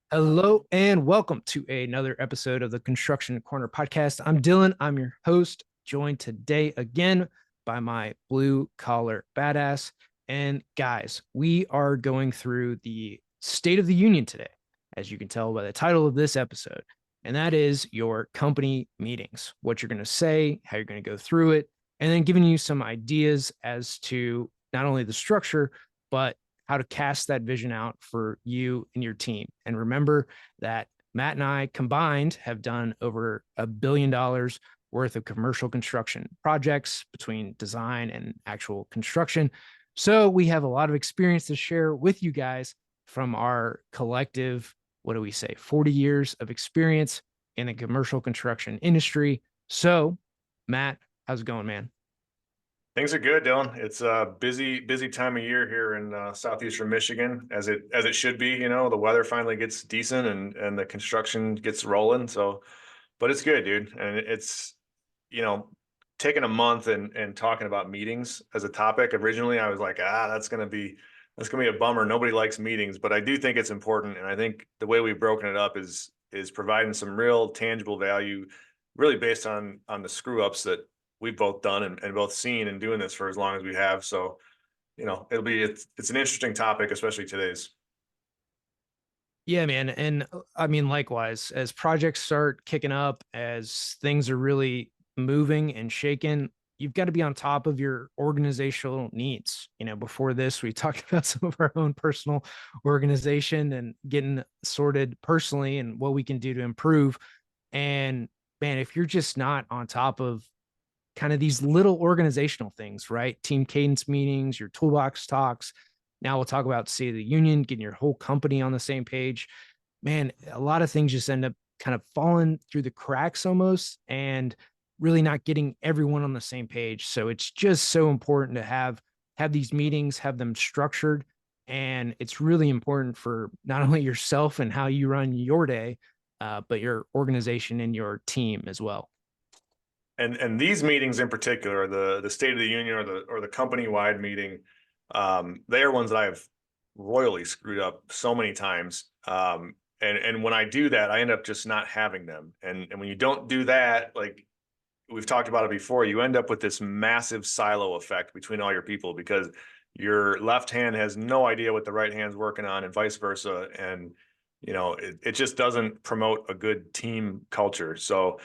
Hello and welcome to another episode of the Construction Corner podcast. I'm Dylan. I'm your host, joined today again by my blue collar badass. And guys, we are going through the State of the Union today, as you can tell by the title of this episode. And that is your company meetings, what you're going to say, how you're going to go through it, and then giving you some ideas as to not only the structure, but how to cast that vision out for you and your team. And remember that Matt and I combined have done over $1 billion worth of commercial construction projects between design and actual construction. So we have a lot of experience to share with you guys from our collective, what do we say, 40 years of experience in the commercial construction industry. So, Matt, how's it going, man? Things are good, Dylan. It's a busy time of year here in southeastern Michigan, as it should be. You know, the weather finally gets decent and the construction gets rolling. So, but it's good, dude. And it's you know taking a month and talking about meetings as a topic. Originally, I was like, that's gonna be a bummer. Nobody likes meetings, but I do think it's important. And I think the way we've broken it up is providing some real tangible value, really based on the screw ups that we've both done and both seen and doing this for as long as we have. So, it's an interesting topic, especially today's. Yeah, man. And I mean, likewise, as projects start kicking up, as things are really moving and shaking, you've got to be on top of your organizational needs. Before this, we talked about some of our own personal organization and getting sorted personally and what we can do to improve. And man, if you're just not on top of kind of these little organizational things, right? Team cadence meetings, your toolbox talks. Now we'll talk about State of the Union, getting your whole company on the same page. Man, a lot of things just end up kind of falling through the cracks almost and really not getting everyone on the same page. So it's just so important to have these meetings, have them structured. And it's really important for not only yourself and how you run your day, but your organization and your team as well. And these meetings in particular, the State of the Union or the company wide meeting, they are ones that I've royally screwed up so many times. And when I do that, I end up just not having them. And when you don't do that, like we've talked about it before, you end up with this massive silo effect between all your people because your left hand has no idea what the right hand's working on, and vice versa. And it just doesn't promote a good team culture. So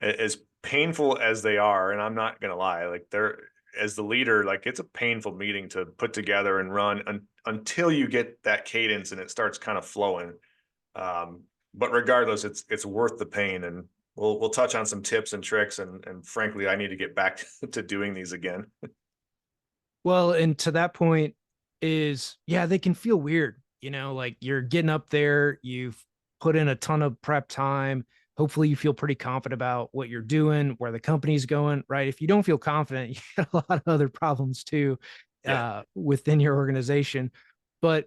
as painful as they are, and I'm not gonna lie, like they're as the leader, like it's a painful meeting to put together and run until you get that cadence and it starts kind of flowing. But regardless, it's worth the pain, and we'll touch on some tips and tricks. And frankly, I need to get back to doing these again. Well, and to that point is, yeah, they can feel weird, like you're getting up there, you've put in a ton of prep time. Hopefully you feel pretty confident about what you're doing, where the company's going, right? If you don't feel confident, you got a lot of other problems too, Yeah. within your organization. But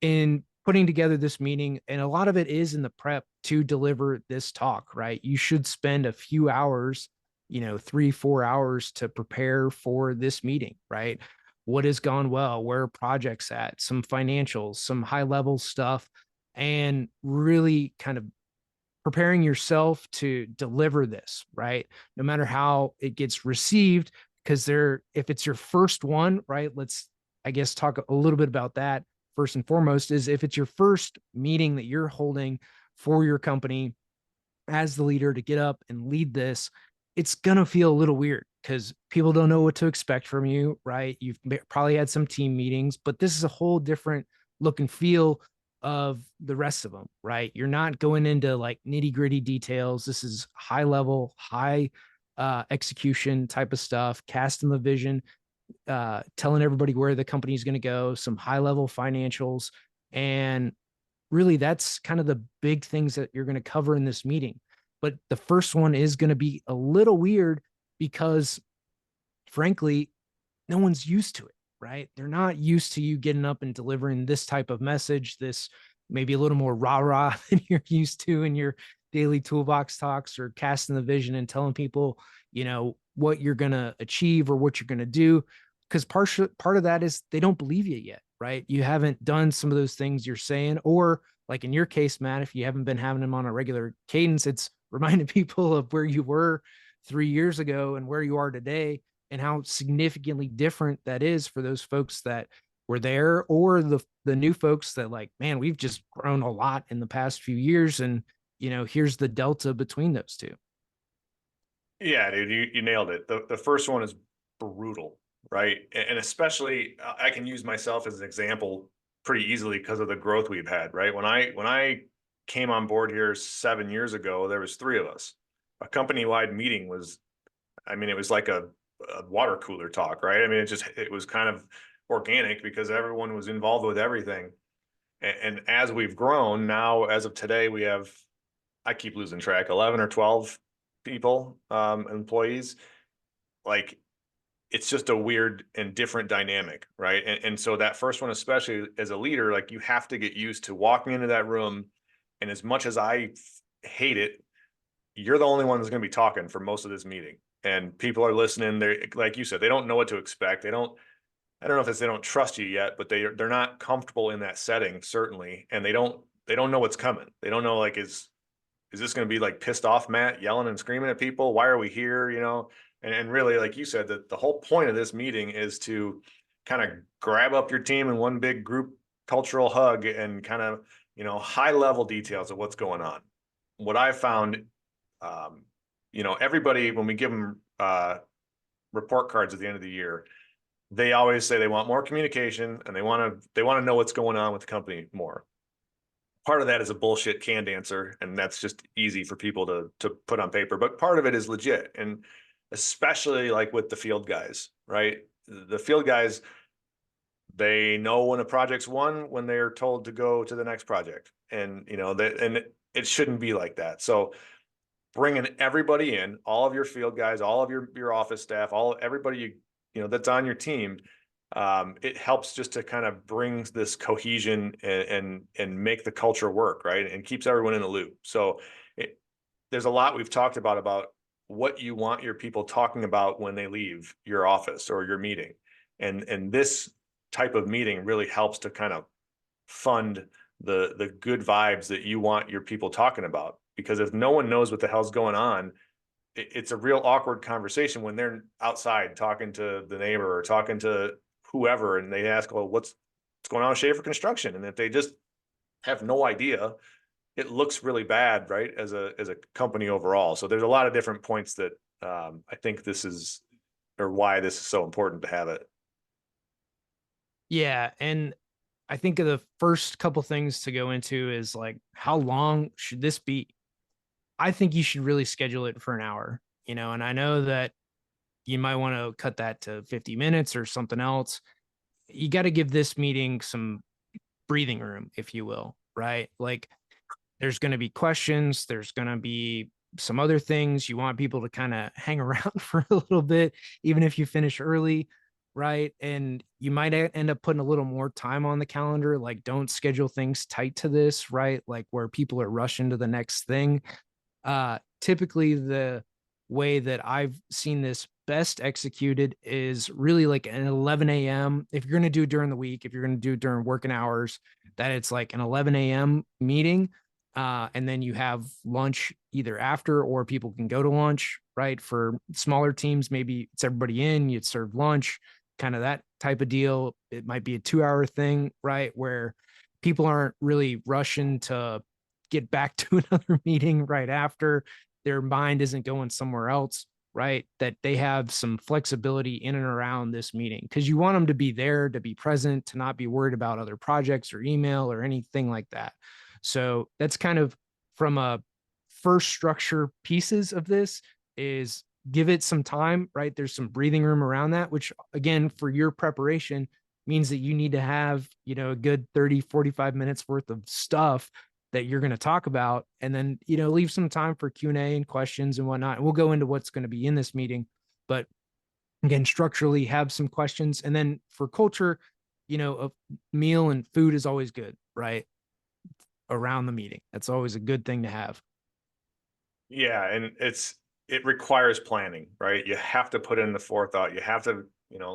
in putting together this meeting, and a lot of it is in the prep to deliver this talk, right? You should spend a few hours, 3, 4 hours to prepare for this meeting, right? What has gone well? Where are projects at? Some financials, some high level stuff, and really kind of preparing yourself to deliver this, right? No matter how it gets received, because if it's your first one, right? Let's, I guess, talk a little bit about that first and foremost. Is if it's your first meeting that you're holding for your company as the leader to get up and lead this, it's going to feel a little weird because people don't know what to expect from you, right? You've probably had some team meetings, but this is a whole different look and feel of the rest of them, right? You're not going into like nitty gritty details. This is high level, high execution type of stuff, casting the vision, telling everybody where the company is going to go, some high level financials. And really, that's kind of the big things that you're going to cover in this meeting. But the first one is going to be a little weird because, frankly, no one's used to it, right? They're not used to you getting up and delivering this type of message, this maybe a little more rah rah than you're used to in your daily toolbox talks or casting the vision and telling people, what you're going to achieve or what you're going to do. Because part of that is they don't believe you yet, right? You haven't done some of those things you're saying, or like in your case, Matt, if you haven't been having them on a regular cadence, it's reminding people of where you were 3 years ago and where you are today, and how significantly different that is for those folks that were there, or the new folks that, like, man, we've just grown a lot in the past few years, and here's the delta between those two. Yeah, dude, you nailed it. The first one is brutal, right? And especially I can use myself as an example pretty easily because of the growth we've had, right? When I came on board here 7 years ago, there was three of us. A company-wide meeting was, I mean, it was like a water cooler talk, right? I mean, it was kind of organic because everyone was involved with everything. And as we've grown now, as of today, we have, I keep losing track, 11 or 12 people, employees. Like, it's just a weird and different dynamic, right? And so that first one, especially as a leader, like, you have to get used to walking into that room. And as much as I hate it, you're the only one that's going to be talking for most of this meeting. And people are listening. They're, like you said, they don't know what to expect. I don't know if it's they don't trust you yet, but they're not comfortable in that setting, certainly. And they don't know what's coming. They don't know, like, is this going to be like pissed off Matt yelling and screaming at people? Why are we here? And really, like you said, that the whole point of this meeting is to kind of grab up your team in one big group cultural hug and kind of, high level details of what's going on. What I found, um, everybody, when we give them report cards at the end of the year, they always say they want more communication and they want to know what's going on with the company more. Part of that is a bullshit canned answer, and that's just easy for people to put on paper, but part of it is legit. And especially like with the field guys, right? The field guys, they know when a project's won when they're told to go to the next project. And it shouldn't be like that. So bringing everybody in, all of your field guys, all of your office staff, everybody that's on your team, it helps just to kind of brings this cohesion and make the culture work, right, and keeps everyone in the loop. So there's a lot we've talked about what you want your people talking about when they leave your office or your meeting, and this type of meeting really helps to kind of fund the good vibes that you want your people talking about. Because if no one knows what the hell's going on, it's a real awkward conversation when they're outside talking to the neighbor or talking to whoever, and they ask, well, what's going on with Schaefer Construction? And if they just have no idea, it looks really bad, right, as a company overall. So there's a lot of different points that I think this is, or why this is so important to have it. Yeah, and I think of the first couple things to go into is like, how long should this be? I think you should really schedule it for an hour, and I know that you might want to cut that to 50 minutes or something else. You got to give this meeting some breathing room, if you will, right? Like, there's going to be questions, there's going to be some other things. You want people to kind of hang around for a little bit, even if you finish early, right? And you might end up putting a little more time on the calendar. Like, don't schedule things tight to this, right? Like, where people are rushing to the next thing. Typically, the way that I've seen this best executed is really like an 11 a.m. If you're going to do it during the week, if you're going to do it during working hours, that it's like an 11 a.m. meeting. And then you have lunch either after, or people can go to lunch, right? For smaller teams, maybe it's everybody in, you'd serve lunch, kind of that type of deal. It might be a 2 hour thing, right? Where people aren't really rushing to get back to another meeting right after. Their mind isn't going somewhere else, right? That they have some flexibility in and around this meeting, because you want them to be there, to be present, to not be worried about other projects or email or anything like that. So that's kind of from a first structure pieces of this, is give it some time, right? There's some breathing room around that, which again, for your preparation, means that you need to have, a good 30, 45 minutes worth of stuff that you're going to talk about, and then, leave some time for Q&A and questions and whatnot. And we'll go into what's going to be in this meeting, but again, structurally have some questions. And then for culture, a meal and food is always good, right? Around the meeting. That's always a good thing to have. Yeah, and it requires planning, right? You have to put in the forethought. You have to,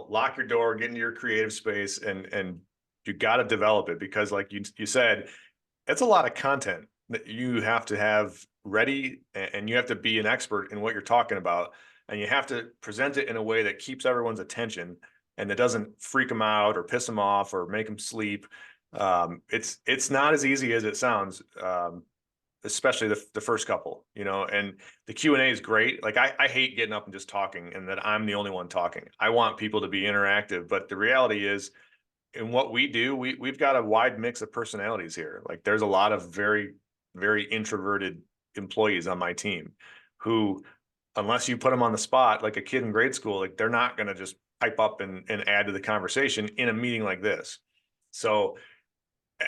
lock your door, get into your creative space, and you got to develop it, because, like you said, it's a lot of content that you have to have ready, and you have to be an expert in what you're talking about, and you have to present it in a way that keeps everyone's attention and that doesn't freak them out or piss them off or make them sleep. It's not as easy as it sounds. Especially the first couple, and the Q&A is great. Like I hate getting up and just talking and that I'm the only one talking. I want people to be interactive, but the reality is in what we do, we've got a wide mix of personalities here. Like there's a lot of very, very introverted employees on my team who, unless you put them on the spot, like a kid in grade school, like they're not going to just pipe up and add to the conversation in a meeting like this. So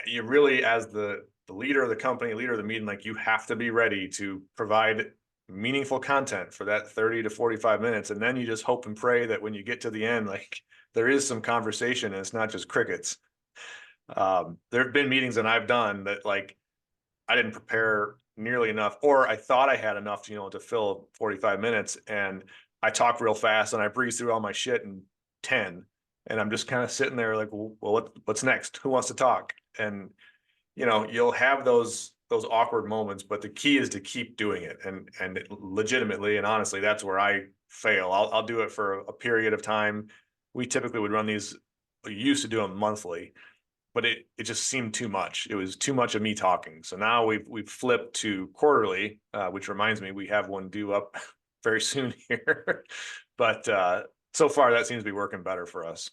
you really, as the leader of the company, leader of the meeting, like you have to be ready to provide meaningful content for that 30 to 45 minutes. And then you just hope and pray that when you get to the end, like there is some conversation and it's not just crickets. There have been meetings that I've done that like I didn't prepare nearly enough, or I thought I had enough, to fill 45 minutes. And I talk real fast and I breeze through all my shit in 10. And I'm just kind of sitting there like, well, what's next? Who wants to talk? And you'll have those awkward moments, but the key is to keep doing it, and legitimately and honestly, that's where I fail. I'll do it for a period of time. We typically would run these. We used to do them monthly, but it just seemed too much. It was too much of me talking. So now we've flipped to quarterly, which reminds me we have one due up very soon here. But so far that seems to be working better for us.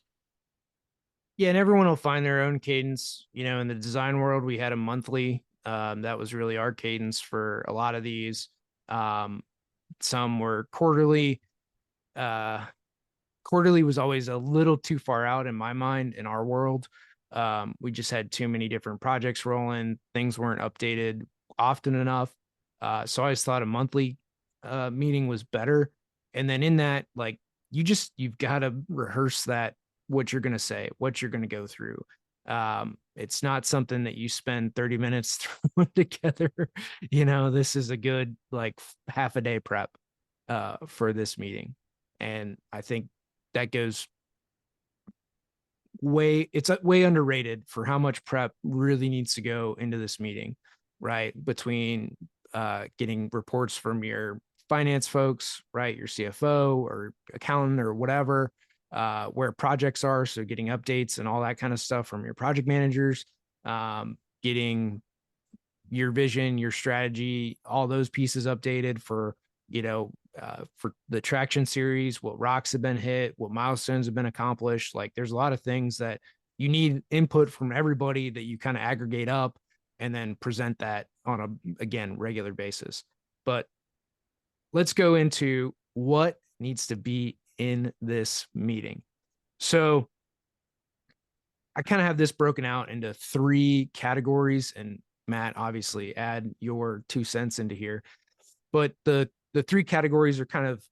Yeah, and everyone will find their own cadence. In the design world, we had a monthly. That was really our cadence for a lot of these. Some were quarterly. Quarterly was always a little too far out in my mind in our world. We just had too many different projects rolling. Things weren't updated often enough. So I always thought a monthly meeting was better. And then in that, like you've got to rehearse that, what you're going to say, what you're going to go through. It's not something that you spend 30 minutes throwing together. This is a good like half a day prep for this meeting. And I think that goes it's way underrated for how much prep really needs to go into this meeting, right? Between getting reports from your finance folks, right? Your CFO or accountant or whatever, where projects are. So getting updates and all that kind of stuff from your project managers, getting your vision, your strategy, all those pieces updated for the traction series, what rocks have been hit, what milestones have been accomplished. Like there's a lot of things that you need input from everybody that you kind of aggregate up and then present that on again, regular basis. But let's go into what needs to be in this meeting. So I kind of have this broken out into 3 categories, and Matt, obviously add your 2 cents into here. But the 3 categories are kind of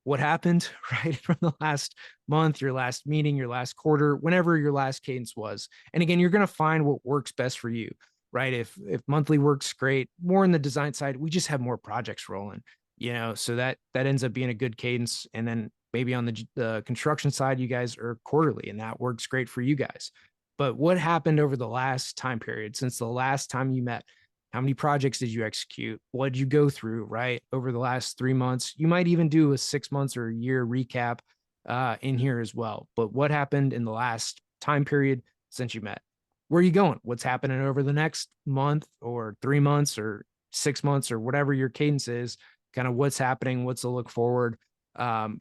what happened, right, from the last month, your last meeting, your last quarter, whenever your last cadence was. And again, you're going to find what works best for you, right? If monthly works great, more in the design side, we just have more projects rolling, so that ends up being a good cadence. And then maybe on the construction side, you guys are quarterly, and that works great for you guys. But what happened over the last time period since the last time you met? How many projects did you execute? What did you go through, right? Over the last 3 months, you might even do a 6 months or a year recap in here as well. But what happened in the last time period since you met? Where are you going? What's happening over the next month or 3 months or 6 months or whatever your cadence is? Kind of what's happening, what's the look forward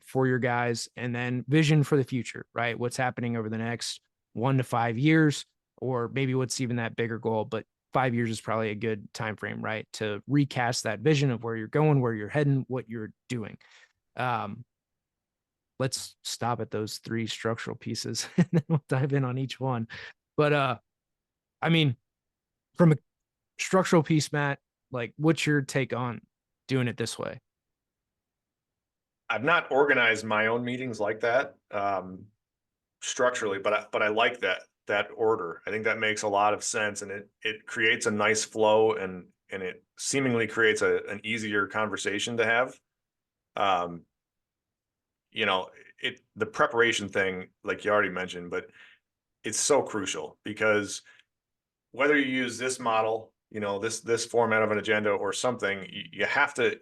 for your guys, and then vision for the future, right? What's happening over the next 1 to 5 years, or maybe what's even that bigger goal, but 5 years is probably a good time frame, right? To recast that vision of where you're going, where you're heading, what you're doing. Let's stop at those 3 structural pieces and then we'll dive in on each one. But I mean, from a structural piece, Matt, like what's your take on doing it this way? I've not organized my own meetings like that structurally, but I like that order. I think that makes a lot of sense, and it creates a nice flow, and it seemingly creates an easier conversation to have. Um, the preparation thing, like you already mentioned, but it's so crucial because whether you use this model, this format of an agenda or something, you have to,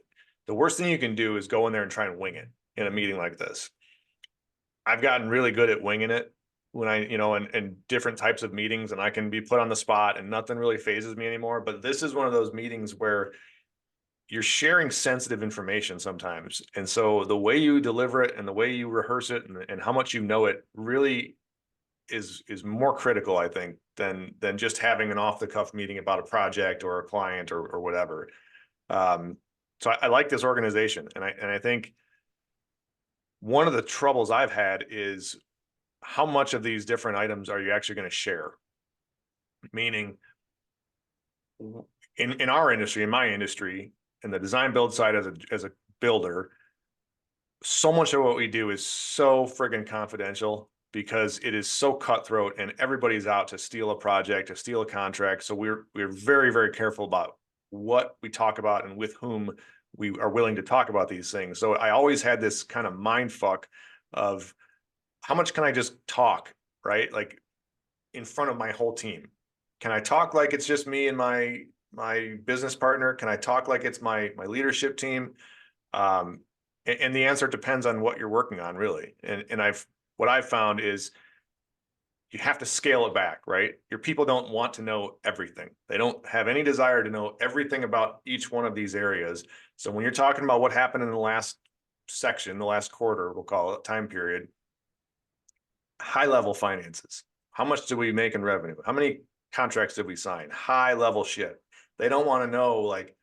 the worst thing you can do is go in there and try and wing it in a meeting like this. I've gotten really good at winging it when in different types of meetings, and I can be put on the spot and nothing really phases me anymore. But this is one of those meetings where you're sharing sensitive information sometimes. And so the way you deliver it and the way you rehearse it and how much you know it really is more critical, I think, than just having an off the cuff meeting about a project or a client or whatever. So I like this organization, and I think one of the troubles I've had is how much of these different items are you actually going to share? Meaning, in our industry, in my industry, in the design build side as a builder, so much of what we do is so friggin' confidential because it is so cutthroat and everybody's out to steal a project, to steal a contract. So we're very, very careful about what we talk about and with whom we are willing to talk about these things. So I always had this kind of mind fuck of how much can I just talk, right? Like in front of my whole team. Can I talk like it's just me and my business partner? Can I talk like it's my leadership team? And the answer depends on what you're working on, really. And what I've found is you have to scale it back, right? Your people don't want to know everything. They don't have any desire to know everything about each one of these areas. So when you're talking about what happened in the last section, the last quarter, we'll call it time period, high level finances. How much did we make in revenue? How many contracts did we sign? High level shit. They don't want to know like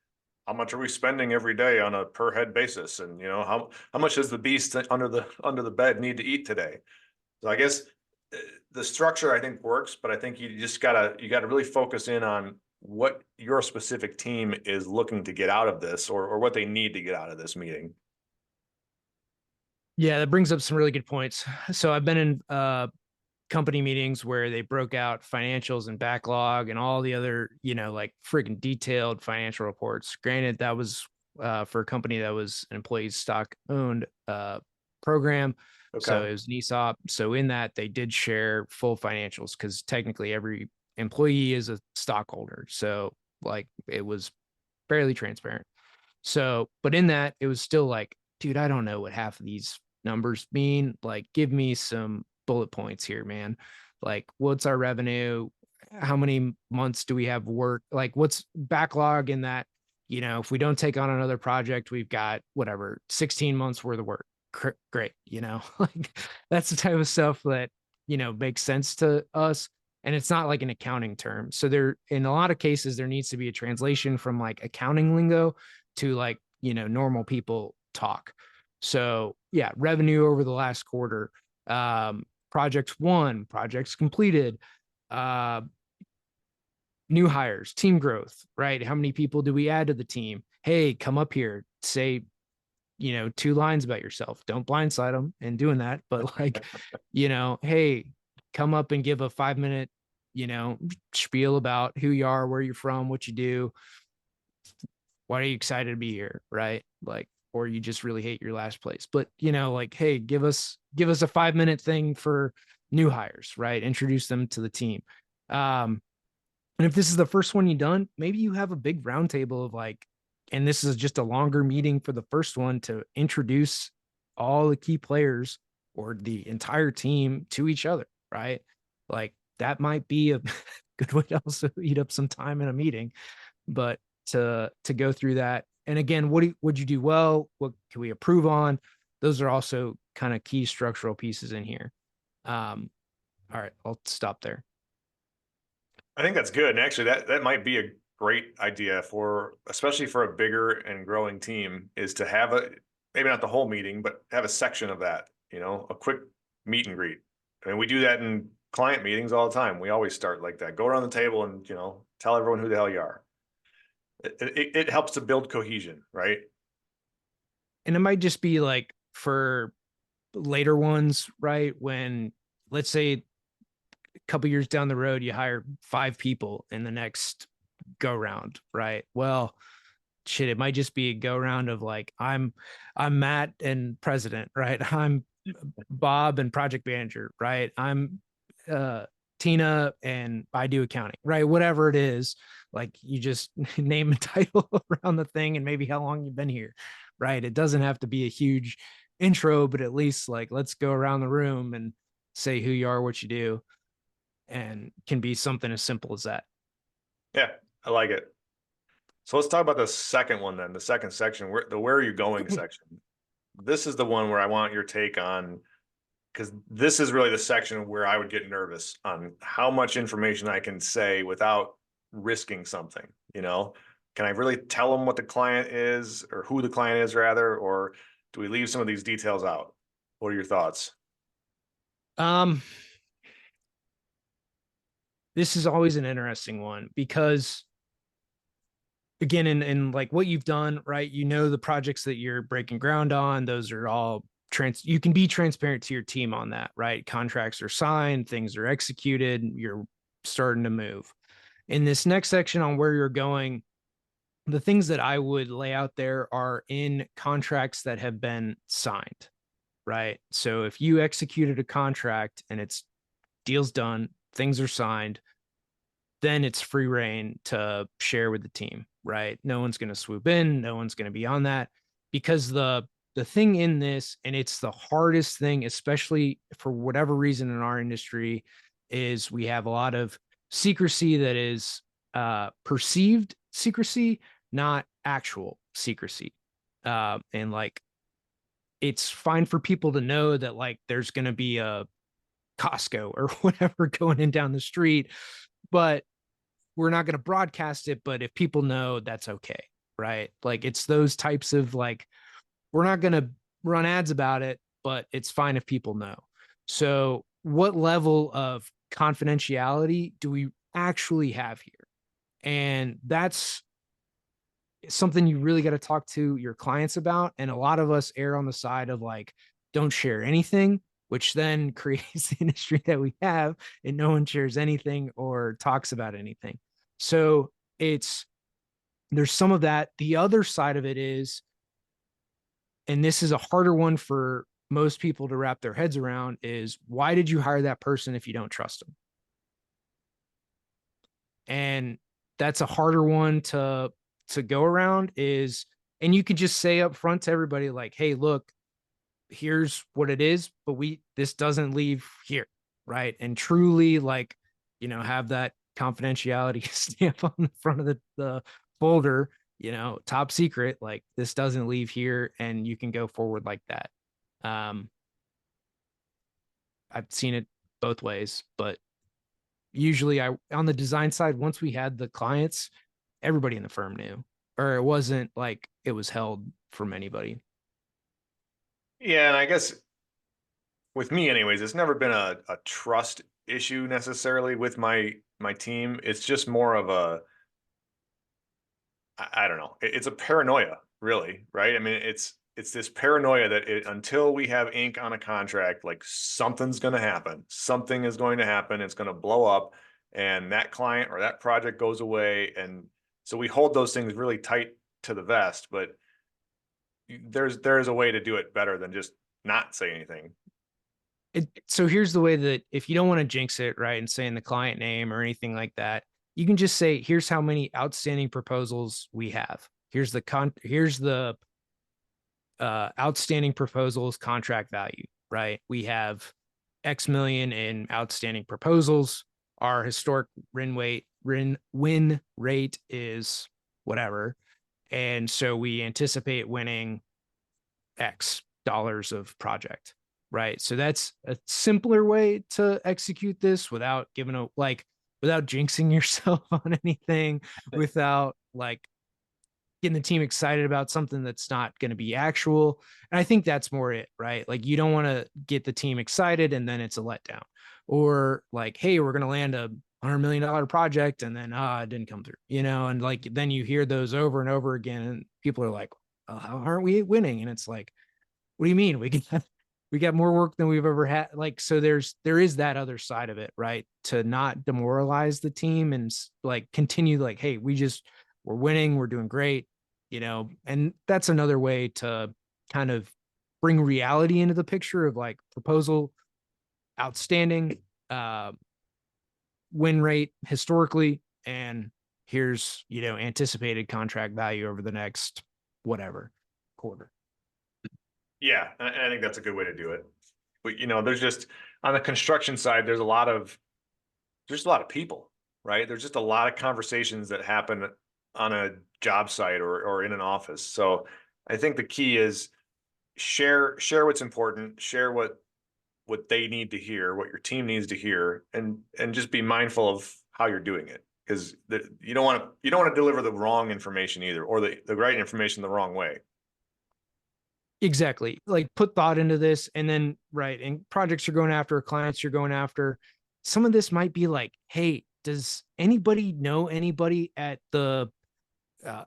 how much are we spending every day on a per head basis, and how much does the beast under the bed need to eat today? So I guess the structure I think works, but I think you gotta really focus in on what your specific team is looking to get out of this, or what they need to get out of this meeting. Yeah, that brings up some really good points. So I've been in company meetings where they broke out financials and backlog and all the other, like freaking detailed financial reports. Granted, that was for a company that was an employee stock owned program. So Okay. it was an ESOP. So in that, they did share full financials because technically every employee is a stockholder. So like it was fairly transparent. So, but in that, it was still like, dude, I don't know what half of these numbers mean. Like, give me some bullet points here, man. Like, what's our revenue? How many months do we have work? Like, what's backlog in that? If we don't take on another project, we've got whatever 16 months worth of work. Great. Like that's the type of stuff that, makes sense to us. And it's not like an accounting term. So there, in a lot of cases, there needs to be a translation from like accounting lingo to like, normal people talk. So yeah, revenue over the last quarter, projects won, projects completed, uh, new hires, team growth, right? How many people do we add to the team? Hey, come up here, say, two lines about yourself. Don't blindside them in doing that, but like, hey, come up and give a 5 minute, spiel about who you are, where you're from, what you do. Why are you excited to be here? Right. Like, or you just really hate your last place. But, like, hey, give us a 5 minute thing for new hires, right? Introduce them to the team. And if this is the first one you've done, maybe you have a big roundtable of like, and this is just a longer meeting for the first one to introduce all the key players or the entire team to each other, right? Like that might be a good way to also eat up some time in a meeting, but to go through that. And again, would you do well? What can we improve on? Those are also kind of key structural pieces in here. All right, I'll stop there. I think that's good. And actually that might be a great idea for, especially for a bigger and growing team, is to have maybe not the whole meeting, but have a section of that, a quick meet and greet. I mean, we do that in client meetings all the time. We always start like that. Go around the table and, tell everyone who the hell you are. It helps to build cohesion, right? And it might just be like for later ones, right? When let's say a couple years down the road, you hire 5 people in the next go round, right? Well, shit, it might just be a go round of like, I'm Matt and president, right? I'm Bob and project manager, right? I'm Tina and I do accounting, right? Whatever it is, like you just name a title around the thing and maybe how long you've been here, right? It doesn't have to be a huge intro, but at least like let's go around the room and say who you are, what you do, and can be something as simple as that. Yeah, I like it. So let's talk about the second one then, the second section, where are you going section. This is the one where I want your take on, because this is really the section where I would get nervous on how much information I can say without risking something, you know? Can I really tell them what the client is, or who the client is rather, or do we leave some of these details out? What are your thoughts? Um, this is always an interesting one because again, in like what you've done, right? You know the projects that you're breaking ground on, those are all you can be transparent to your team on that, right? Contracts are signed, things are executed, you're starting to move. In this next section on where you're going, the things that I would lay out there are in contracts that have been signed, right? So if you executed a contract and it's deal's done, things are signed, then it's free reign to share with the team, right? No one's going to swoop in, no one's going to be on that because the thing in this, and it's the hardest thing, especially for whatever reason in our industry, is we have a lot of secrecy that is perceived secrecy, not actual secrecy. And like it's fine for people to know that like there's going to be a Costco or whatever going in down the street, but we're not going to broadcast it. But if people know, that's okay, right? Like it's those types of like, we're not going to run ads about it, but it's fine if people know. So, what level of confidentiality do we actually have here? And that's something you really got to talk to your clients about. And a lot of us err on the side of like, don't share anything, which then creates the industry that we have, and no one shares anything or talks about anything. So it's there's some of that. The other side of it is, and this is a harder one for most people to wrap their heads around, is why did you hire that person if you don't trust them? And that's a harder one to go around is, and you can just say up front to everybody like, hey, look, here's what it is, but this doesn't leave here, right? And truly like, have that confidentiality stamp on the front of the folder, top secret, like this doesn't leave here, and you can go forward like that. um I've seen it both ways, but usually I on the design side, once we had the clients, everybody in the firm knew, or it wasn't like it was held from anybody. Yeah, and I guess with me anyways, it's never been a trust issue necessarily with my team. It's just more of a, I don't know. It's a paranoia, really, right? I mean, it's this paranoia that until we have ink on a contract, like something's going to happen. Something is going to happen. It's going to blow up, and that client or that project goes away. And so we hold those things really tight to the vest. But there's a way to do it better than just not say anything. So here's the way that if you don't want to jinx it, right, and saying the client name or anything like that, you can just say, here's how many outstanding proposals we have. Here's the outstanding proposals contract value, right? We have X million in outstanding proposals. Our historic win rate is whatever. And so we anticipate winning X dollars of project, right? So that's a simpler way to execute this without giving a like without jinxing yourself on anything, without like getting the team excited about something that's not going to be actual. And I think that's more it, right? Like you don't want to get the team excited and then it's a letdown. Or like, hey, we're going to land $100 million project and then it didn't come through, and like then you hear those over and over again and people are like, oh, how aren't we winning? And it's like, what do you mean? We got more work than we've ever had. Like, so there is that other side of it, right? To not demoralize the team and like continue like, hey, we're winning, we're doing great, and that's another way to kind of bring reality into the picture of like proposal outstanding. win rate historically, and here's, anticipated contract value over the next whatever quarter. Yeah, I think that's a good way to do it. But there's just on the construction side, there's a lot of people, right? There's just a lot of conversations that happen on a job site or in an office. So I think the key is share what's important, share what they need to hear, what your team needs to hear, and just be mindful of how you're doing it. Because you don't want to deliver the wrong information either, or the right information the wrong way. Exactly. Like put thought into this, and then right, and projects you're going after, clients you're going after. Some of this might be like, hey, does anybody know anybody at the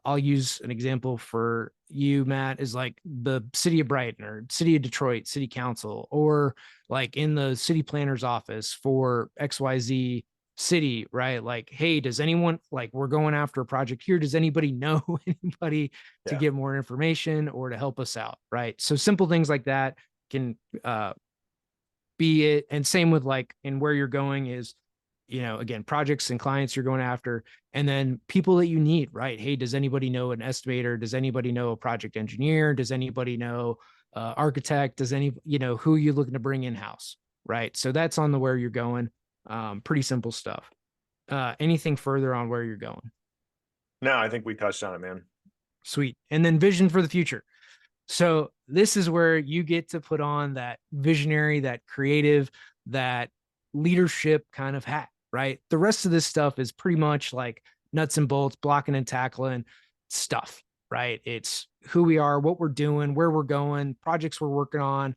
I'll use an example for you, Matt, is like the city of Brighton or city of Detroit, city council, or like in the city planner's office for XYZ city, right? Like, hey, does anyone, like, we're going after a project here. Does anybody know anybody to Yeah. get more information or to help us out? Right. So simple things like that can be it. And same with like, and where you're going is, again, projects and clients you're going after, and then people that you need, right? Hey, does anybody know an estimator? Does anybody know a project engineer? Does anybody know architect? Does who are you looking to bring in house? Right. So that's on the where you're going. Pretty simple stuff. Anything further on where you're going? No, I think we touched on it, man. Sweet. And then vision for the future. So this is where you get to put on that visionary, that creative, that leadership kind of hat, right? The rest of this stuff is pretty much like nuts and bolts, blocking and tackling stuff, right? It's who we are, what we're doing, where we're going, projects we're working on,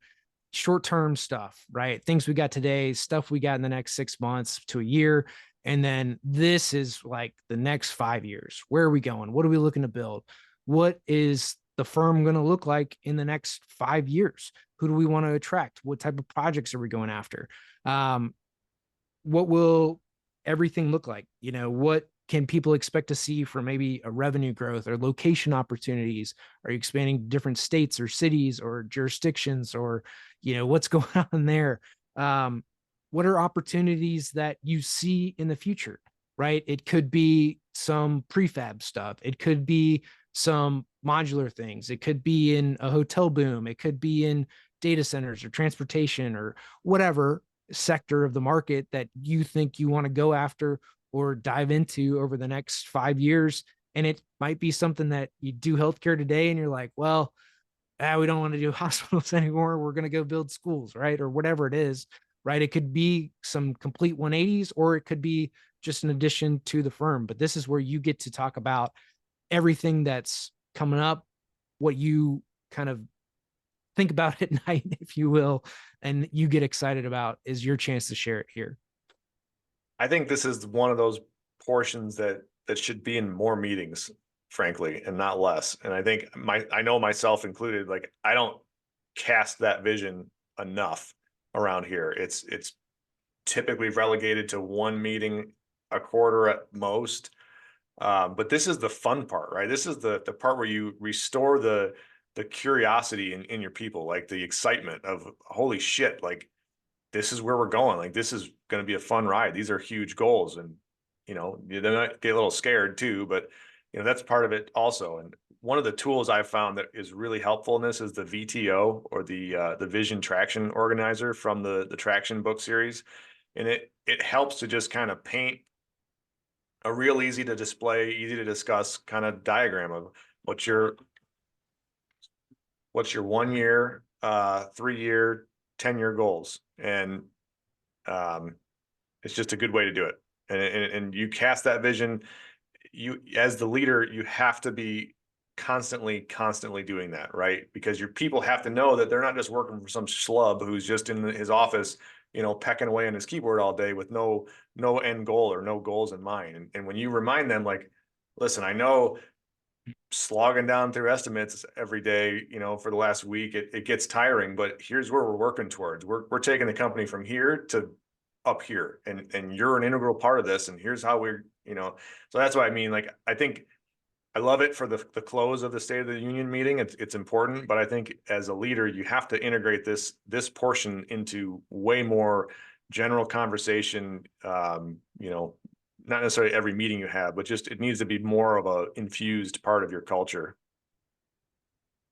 short-term stuff, right? Things we got today, stuff we got in the next 6 months to a year. And then this is like the next 5 years. Where are we going? What are we looking to build? What is the firm going to look like in the next 5 years? Who do we want to attract? What type of projects are we going after? What will everything look like? What can people expect to see for maybe a revenue growth or location opportunities? Are you expanding to different states or cities or jurisdictions, or, what's going on there? What are opportunities that you see in the future, right? It could be some prefab stuff. It could be some modular things. It could be in a hotel boom. It could be in data centers or transportation or whatever sector of the market that you think you want to go after or dive into over the next 5 years. And it might be something that you do healthcare today and you're like, well, we don't want to do hospitals anymore. We're going to go build schools, right? Or whatever it is, right? It could be some complete 180s, or it could be just an addition to the firm. But this is where you get to talk about everything that's coming up, what you kind of think about at night, if you will, and you get excited about is your chance to share it here. I think this is one of those portions that should be in more meetings, frankly, and not less. And I think I know myself included, like I don't cast that vision enough around here. It's typically relegated to one meeting a quarter at most. But this is the fun part, right? This is the part where you restore the curiosity in your people, like the excitement of holy shit, like this is where we're going. Like this is going to be a fun ride. These are huge goals, and they might get a little scared too, but that's part of it also. And one of the tools I've found that is really helpful in this is the VTO, or the Vision Traction Organizer from the Traction book series, and it helps to just kind of paint a real easy to display, easy to discuss kind of diagram of what's your 1 year, 3 year, 10-year goals. And it's just a good way to do it. And you cast that vision. You, as the leader, you have to be constantly doing that, right? Because your people have to know that they're not just working for some schlub who's just in his office, pecking away on his keyboard all day with no end goal or no goals in mind. And when you remind them, like, listen, I know slogging down through estimates every day, for the last week, it gets tiring, but here's where we're working towards. We're taking the company from here to up here, and you're an integral part of this, and here's how we're, so that's what I mean. Like, I think I love it for the close of the State of the Union meeting. It's important, but I think as a leader, you have to integrate this portion into way more general conversation, you know, not necessarily every meeting you have, but just it needs to be more of a infused part of your culture.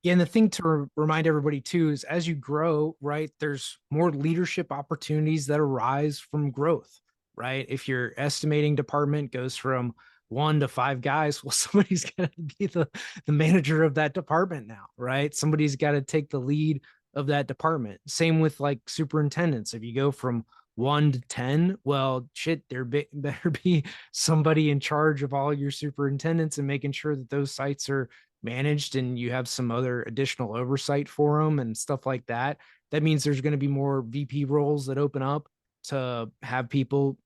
Yeah, and the thing to remind everybody too is as you grow, right, there's more leadership opportunities that arise from growth, right? If your estimating department goes from 1 to 5 guys, well, somebody's got to be the manager of that department now, right? Somebody's got to take the lead of that department. Same with like superintendents. If you go from 1 to 10, well, shit, better be somebody in charge of all your superintendents and making sure that those sites are managed and you have some other additional oversight for them and stuff like that. That means there's going to be more VP roles that open up to have people,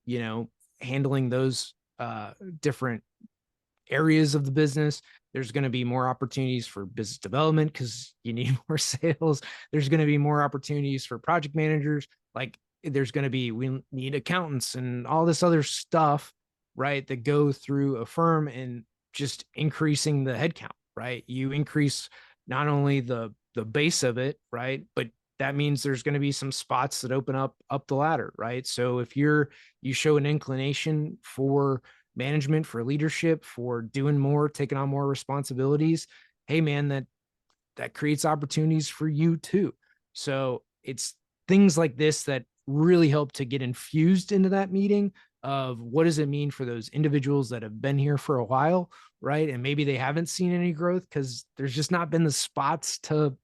handling those different areas of the business. There's going to be more opportunities for business development because you need more sales. There's going to be more opportunities for project managers. Like we need accountants and all this other stuff, right? That go through a firm and just increasing the headcount, right? You increase not only the base of it, right? But that means there's going to be some spots that open up the ladder, right? So if you show an inclination for management, for leadership, for doing more, taking on more responsibilities, hey man, that creates opportunities for you too. So it's things like this that really help to get infused into that meeting of what does it mean for those individuals that have been here for a while, right? And maybe they haven't seen any growth because there's just not been the spots to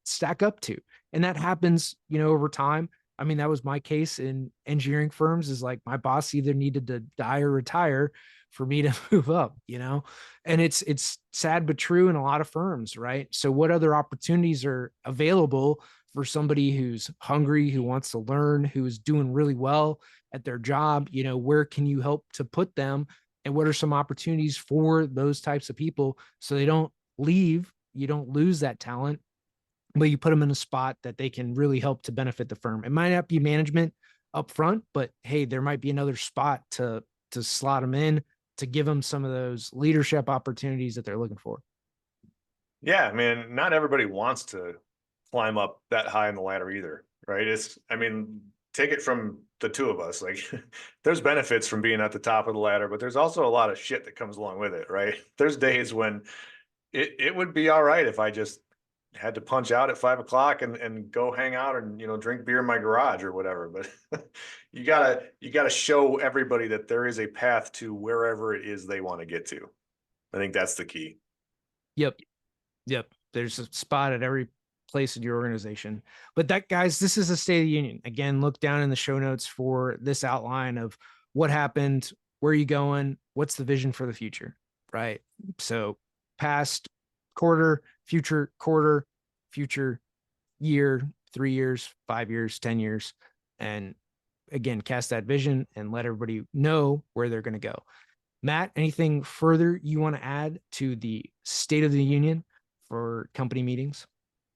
stack up to. And that happens, over time. I mean, that was my case in engineering firms, is like my boss either needed to die or retire for me to move up, and it's sad but true in a lot of firms, right? So what other opportunities are available for somebody who's hungry, who wants to learn, who is doing really well at their job? Where can you help to put them, and what are some opportunities for those types of people so they don't leave, you don't lose that talent, but you put them in a spot that they can really help to benefit the firm. It might not be management up front, but hey, there might be another spot to slot them in to give them some of those leadership opportunities that they're looking for. Yeah, I mean, not everybody wants to climb up that high in the ladder either, right? I mean, take it from the two of us. Like, there's benefits from being at the top of the ladder, but there's also a lot of shit that comes along with it, right? There's days when it would be all right if I just had to punch out at 5 o'clock and go hang out and drink beer in my garage or whatever. But you gotta show everybody that there is a path to wherever it is they want to get to. I think that's the key. Yep. Yep. There's a spot at every place in your organization. But that, guys, this is a State of the Union. Again, look down in the show notes for this outline of what happened, where are you going, what's the vision for the future, right? So past quarter, future year, 3 years, 5 years, 10 years. And again, cast that vision and let everybody know where they're going to go. Matt, anything further you want to add to the State of the Union for company meetings?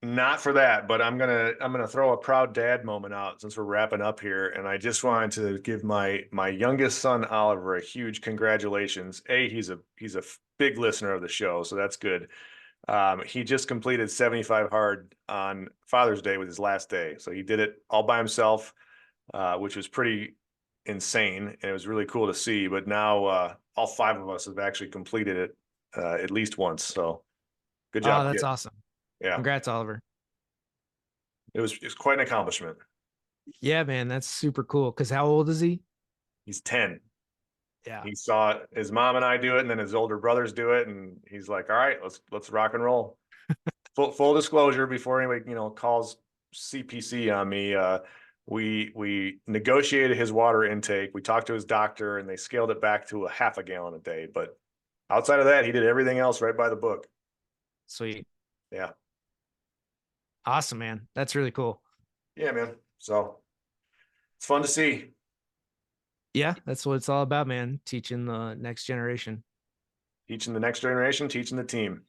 Not for that, but I'm gonna throw a proud dad moment out since we're wrapping up here, and I just wanted to give my youngest son Oliver a huge congratulations. He's a big listener of the show, so that's good. He just completed 75 hard on Father's Day with his last day, so he did it all by himself, which was pretty insane, and it was really cool to see. But now all 5 of us have actually completed it at least once. So good Oh, job, that's kid. awesome. Yeah, Congrats, Oliver. it's quite an accomplishment. Yeah, man, that's super cool. Because how old is he? He's 10. Yeah. He saw his mom and I do it, and then his older brothers do it, and he's like, "All right, let's rock and roll." Full disclosure before anybody calls CPC on me. We negotiated his water intake. We talked to his doctor, and they scaled it back to a half a gallon a day. But outside of that, he did everything else right by the book. Sweet. Yeah, Awesome, man. That's really cool. yeah, man. So it's fun to see. Yeah, that's what it's all about, man. Teaching the next generation. Teaching the next generation, teaching the team.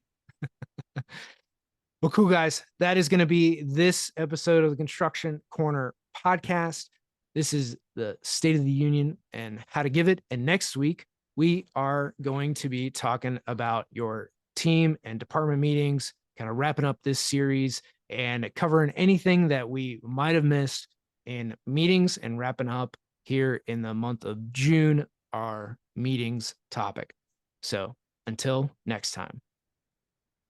Well, cool, guys. That is going to be this episode of the Construction Corner podcast. This is the State of the Union and how to give it. And next week, we are going to be talking about your team and department meetings, kind of wrapping up this series and covering anything that we might have missed in meetings and wrapping up here in the month of June, our meetings topic. So until next time.